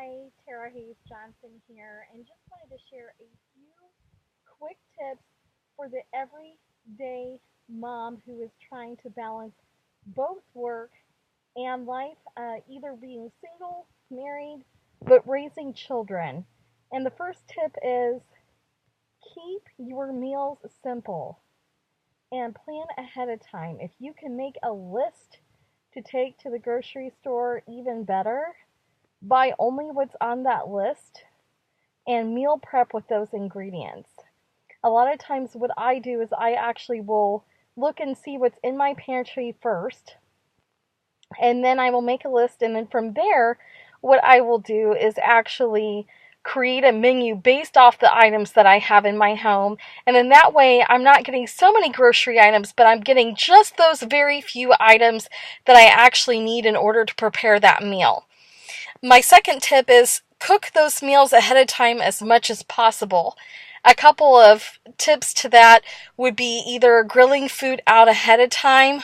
Hi, Tara Hayes Johnson here, and just wanted to share a few quick tips for the everyday mom who is trying to balance both work and life, either being single, married, but raising children. And the first tip is keep your meals simple and plan ahead of time. If you can make a list to take to the grocery store, even better. Buy only what's on that list and meal prep with those ingredients. A lot of times, what I do is I actually will look and see what's in my pantry first, and then I will make a list. And then from there, what I will do is actually create a menu based off the items that I have in my home. And then that way, I'm not getting so many grocery items, but I'm getting just those very few items that I actually need in order to prepare that meal. My second tip is cook those meals ahead of time as much as possible. A couple of tips to that would be either grilling food out ahead of time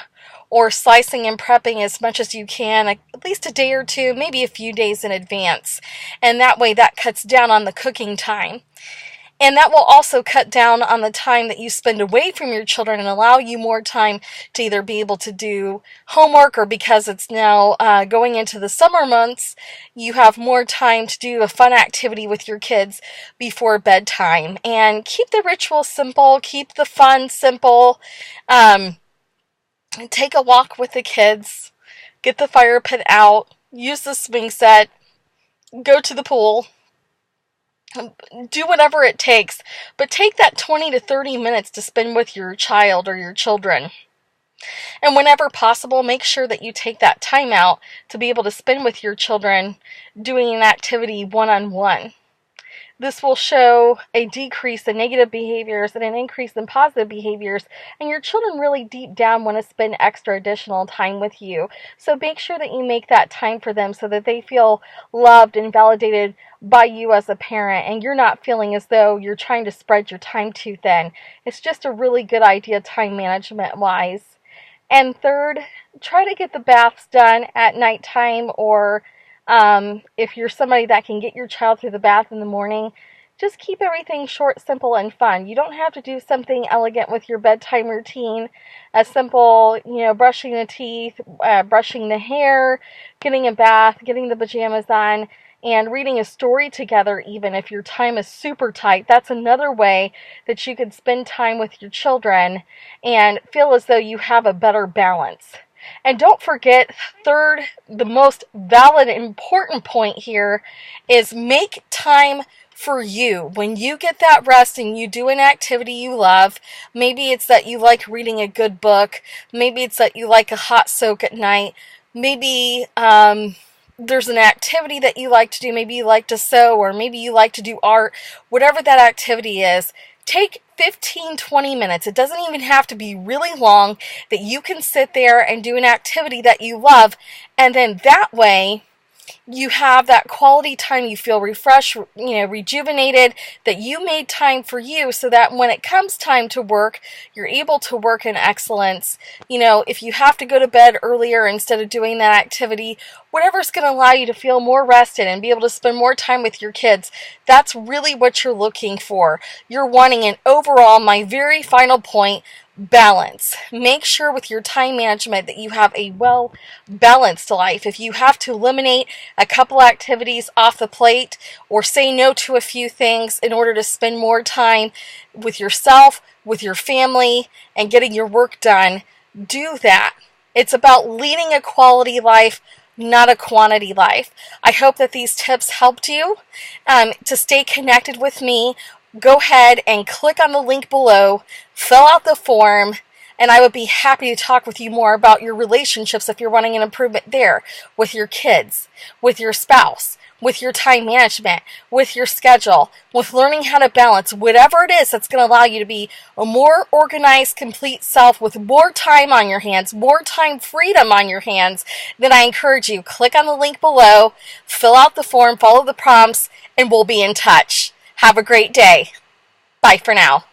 or slicing and prepping as much as you can, at least a day or two, maybe a few days in advance. And that way that cuts down on the cooking time. And that will also cut down on the time that you spend away from your children and allow you more time to either be able to do homework, or because it's now going into the summer months, you have more time to do a fun activity with your kids before bedtime. And keep the ritual simple, keep the fun simple. Take a walk with the kids, get the fire pit out, use the swing set, go to the pool. Do whatever it takes, but take that 20 to 30 minutes to spend with your child or your children. And whenever possible, make sure that you take that time out to be able to spend with your children doing an activity one-on-one. This will show a decrease in negative behaviors and an increase in positive behaviors, and your children really deep down want to spend extra additional time with you. So make sure that you make that time for them so that they feel loved and validated by you as a parent, and you're not feeling as though you're trying to spread your time too thin. It's just a really good idea time management wise. And third, try to get the baths done at nighttime, or if you're somebody that can get your child through the bath in the morning, just keep everything short, simple, and fun. You don't have to do something elegant with your bedtime routine. A simple, brushing the teeth, brushing the hair, getting a bath, getting the pajamas on, and reading a story together, even if your time is super tight. That's another way that you could spend time with your children and feel as though you have a better balance. And don't forget, third, the most valid and important point here is make time for you. When you get that rest and you do an activity you love, maybe it's that you like reading a good book, maybe it's that you like a hot soak at night, maybe there's an activity that you like to do, maybe you like to sew, or maybe you like to do art, whatever that activity is, take 15-20 minutes. It doesn't even have to be really long, that you can sit there and do an activity that you love, and then that way you have that quality time. You feel refreshed, rejuvenated, that you made time for you, so that when it comes time to work, you're able to work in excellence. If you have to go to bed earlier instead of doing that activity, whatever's going to allow you to feel more rested and be able to spend more time with your kids, that's really what you're looking for. You're wanting an overall, my very final point, balance. Make sure with your time management that you have a well balanced life. If you have to eliminate a couple activities off the plate or say no to a few things in order to spend more time with yourself, with your family, and getting your work done, do that. It's about leading a quality life, not a quantity life. I hope that these tips helped you. To stay connected with me, go ahead and click on the link below, fill out the form, and I would be happy to talk with you more about your relationships if you're wanting an improvement there, with your kids, with your spouse, with your time management, with your schedule, with learning how to balance whatever it is that's going to allow you to be a more organized, complete self with more time on your hands, more time freedom on your hands. Then I encourage you, click on the link below, fill out the form, follow the prompts, and we'll be in touch. Have a great day. Bye for now.